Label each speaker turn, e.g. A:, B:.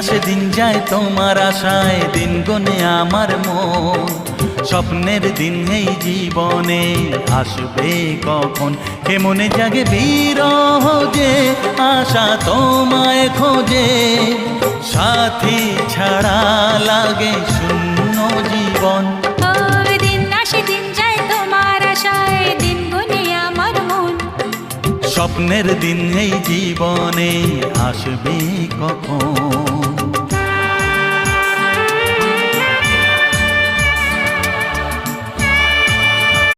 A: আসে দিন যায় তোমার আশায়, দিন গনে আমার মন। স্বপ্নের দিন এই জীবনে আসবে কখন, কেমনে জাগে বিরহ যে আশা তোমায় খোঁজে। সাথী ছাড়া লাগে শূন্য জীবন।
B: দিন আসে দিন যায় তোমার আশায়, দিন গুনে আমার মন।
A: স্বপ্নের দিন এই জীবনে আসবে কখন।